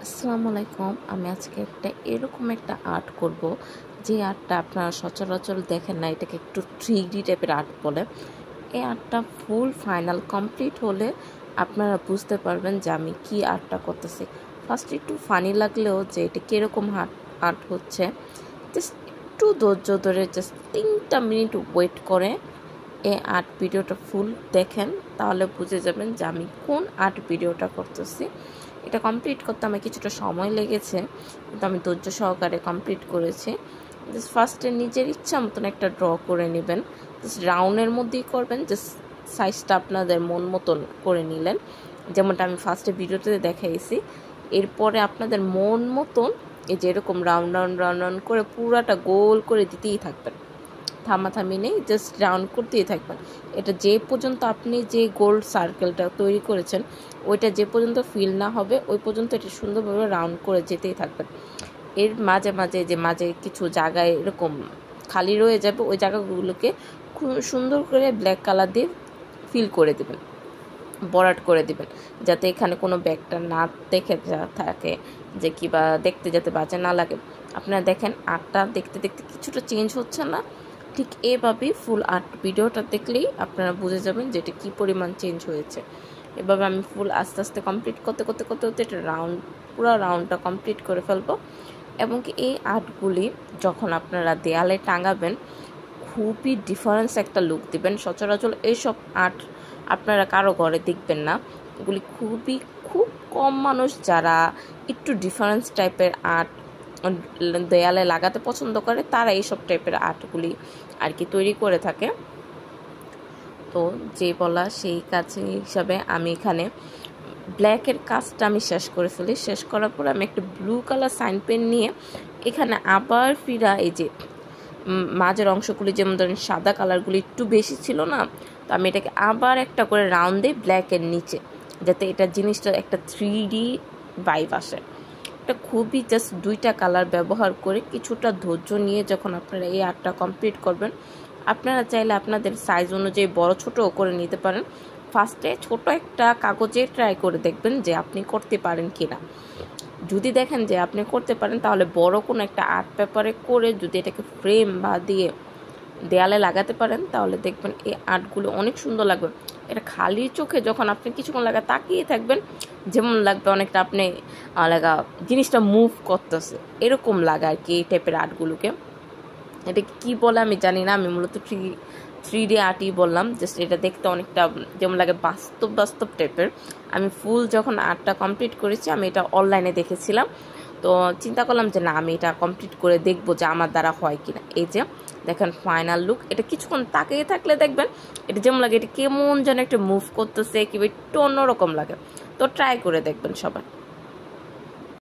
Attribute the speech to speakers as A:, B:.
A: আসসালামু আলাইকুম। আমি আজকে এরকম একটা আর্ট করব, যে আর্টটা আপনারা সচরাচর দেখেন না। এটাকে একটু 3D টাইপের আর্ট বলে। এই আর্টটা ফুল ফাইনাল কমপ্লিট হলে আপনারা বুঝতে পারবেন যে আমি কি আর্টটা করতেছি। ফার্স্ট একটু ফানি লাগলেও যে এটা কীরকম আর্ট হচ্ছে, জাস্ট একটু ধৈর্য ধরে জাস্ট 3টা মিনিট ওয়েট করে এই আর্ট ভিডিওটা ফুল দেখেন, তাহলে বুঝে যাবেন যে আমি কোন আর্ট ভিডিওটা করতেছি। এটা কমপ্লিট করতে আমার কিছুটা সময় লেগেছে, কিন্তু আমি ধৈর্য সহকারে কমপ্লিট করেছি। জাস্ট ফার্স্টে নিজের ইচ্ছা মতন একটা ড্র করে নেবেন, জাস্ট রাউন্ডের মধ্যেই করবেন। জাস্ট সাইজটা আপনাদের মন মতন করে নিলেন, যেমনটা আমি ফার্স্টে ভিডিওতে দেখাইছি। এরপরে আপনাদের মন মতন এই যে এরকম রাউন্ড রাউন্ড রাউন্ড রাউন্ড করে পুরাটা গোল করে দিতেই থাকবেন, থামাথামি নেই, জাস্ট রাউন্ড করতেই থাকবেন। এটা যে পর্যন্ত আপনি যে গোল সার্কেলটা তৈরি করেছেন ওইটা যে পর্যন্ত ফিল না হবে ওই পর্যন্ত এটা সুন্দরভাবে রাউন্ড করে যেতেই থাকবেন। এর মাঝে মাঝে মাঝে কিছু জায়গায় এরকম খালি রয়ে যাবে, ওই জায়গাগুলোকে খুব সুন্দর করে ব্ল্যাক কালার দিয়ে ফিল করে দেবেন, বরাট করে দিবেন, যাতে এখানে কোনো ব্যাগটা না দেখে থাকে, যে কিবা দেখতে যাতে বাজে না লাগে। আপনারা দেখেন আর্টটা দেখতে দেখতে কিছুটা চেঞ্জ হচ্ছে না? ঠিক এভাবেই ফুল আর্ট ভিডিওটা দেখলেই আপনারা বুঝে যাবেন যে এটা কী পরিমাণ চেঞ্জ হয়েছে। এভাবে আমি ফুল আস্তে আস্তে কমপ্লিট করতে করতে করতে করতে এটা পুরো রাউন্ডটা কমপ্লিট করে ফেলবো। এবং কি এই আর্টগুলি যখন আপনারা দেয়ালে টাঙাবেন খুবই ডিফারেন্স একটা লুক দিবেন। সচরাচর এইসব আর্ট আপনারা কারো ঘরে দেখবেন না। এগুলি খুব কম মানুষ যারা একটু ডিফারেন্স টাইপের আর্ট দেয়ালে লাগাতে পছন্দ করে, তারা এইসব টাইপের আর্টগুলি আর কি তৈরি করে থাকে। তো যে বলা সেই কাজ হিসাবে আমি এখানে ব্ল্যাকের কাজটা আমি শেষ করে ফেলি। শেষ করার পরে আমি একটা ব্লু কালার সাইন পেন নিয়ে এখানে আবার ফিরা এই যে মাঝের অংশগুলি, যেমন ধরেন সাদা কালারগুলি একটু বেশি ছিল না, তো আমি এটাকে আবার একটা করে রাউন্ড দিই ব্ল্যাকের নিচে, যাতে এটা জিনিসটা একটা 3D ভাইব আসে। এটা খুবই জাস্ট 2টা কালার ব্যবহার করে কিছুটা ধৈর্য নিয়ে যখন আপনারা এই আর্টটা কমপ্লিট করবেন, আপনারা চাইলে আপনাদের সাইজ অনুযায়ী বড় ছোটও করে নিতে পারেন। ফার্স্টে ছোট একটা কাগজে ট্রাই করে দেখবেন যে আপনি করতে পারেন কিনা। যদি দেখেন যে আপনি করতে পারেন, তাহলে বড় কোনো একটা আর্ট পেপারে করে যদি এটাকে ফ্রেম বা দিয়ে দেয়ালে লাগাতে পারেন, তাহলে দেখবেন এই আর্টগুলো অনেক সুন্দর লাগবে। এটা খালি চোখে যখন আপনি কিছুক্ষণ লাগা তাকিয়ে থাকবেন, যেমন লাগবে অনেকটা আপনি লাগা জিনিসটা মুভ করতেছে, এরকম লাগে আর কি এই টাইপের আর্টগুলোকে। এটা কি বলে আমি জানি না, আমি মূলত 3D আর্টই বললাম। জাস্ট এটা দেখতে অনেকটা যেমন লাগে বাস্তব টাইপের। আমি ফুল যখন আর্টটা কমপ্লিট করেছি, আমি এটা অনলাইনে দেখেছিলাম, তো চিন্তা করলাম যে না, আমি এটা কমপ্লিট করে দেখবো যে আমার দ্বারা হয় কিনা। এই যে দেখেন ফাইনাল লুক। এটা কিছুক্ষণ তাকিয়ে থাকলে দেখবেন এটা যেমন লাগে এটা কেমন যেন একটা মুভ করতেছে, কিংবা একটু অন্যরকম লাগে। তো ট্রাই করে দেখবেন সবাই।